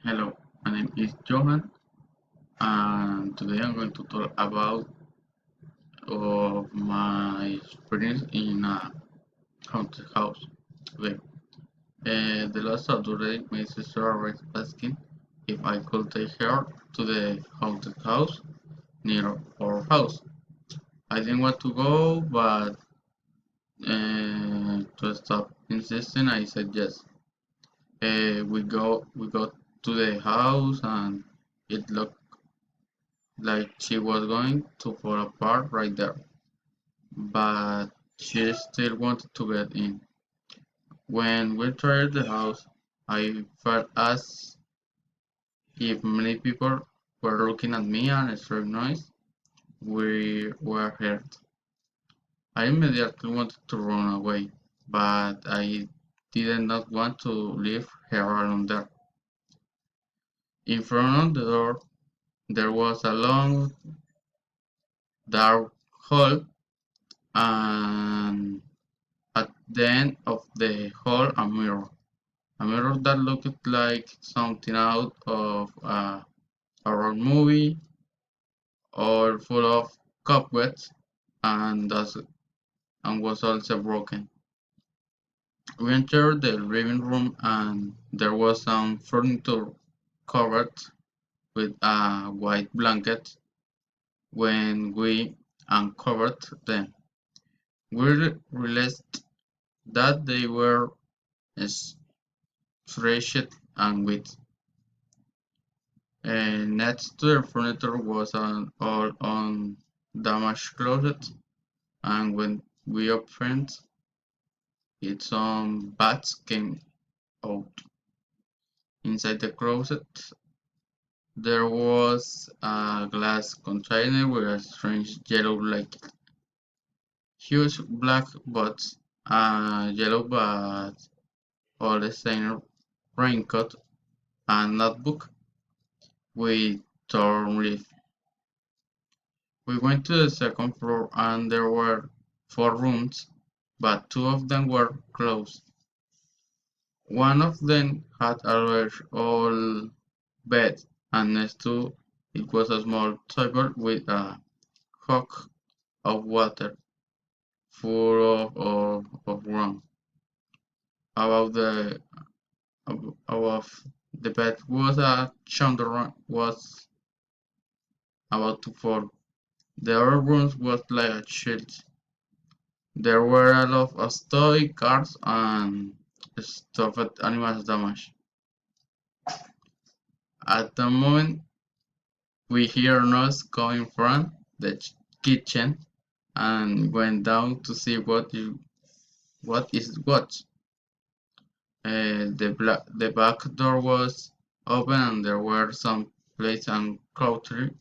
Hello, my name is Johan, and today I'm going to talk about my experience in a haunted house. Okay. The last Saturday, my sister was asking if I could take her to the haunted house near our house. I didn't want to go, but to stop insisting, I said yes. We got to the house, and it looked like she was going to fall apart right there, but she still wanted to get in. When we entered the house, I felt as if many people were looking at me and a strong noise. We were heard. I immediately wanted to run away, but I did not want to leave her alone there. In front of the door, there was a long, dark hall, and at the end of the hall, a mirror. A mirror that looked like something out of a horror movie, all full of cobwebs, and, and was also broken. We entered the living room, and there was some furniture covered with a white blanket. When we uncovered them, we realized that they were stretched and wet. Next to the furniture was an old undamaged closet, and when we opened it, some bats came out. Inside the closet, there was a glass container with a strange yellow liquid. Huge black butts, a yellow bat, old stained raincoat, and notebook with torn leaf. We went to the second floor, and there were four rooms, but two of them were closed. One of them had a large old bed, and next to it was a small table with a jug of water full of rum. Above the above the bed was a chandelier was about to fall. The other rooms was like a shield. There were a lot of toy cars and stuffed animals damage. At the moment, we hear noise coming from the kitchen and went down to see what is what. The back door was open, and there were some plates and cutlery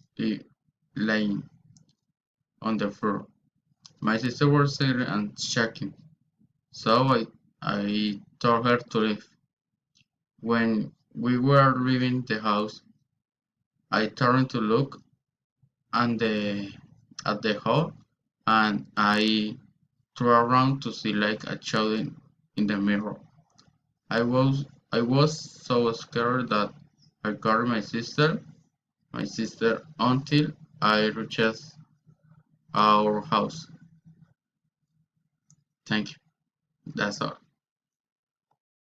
laying on the floor. My sister was sitting and shaking, so I told her to leave. When we were leaving the house, I turned to look at the hall, and I threw around to see like a shadow in the mirror. I was so scared that I carried my sister until I reached our house. Thank you. That's all.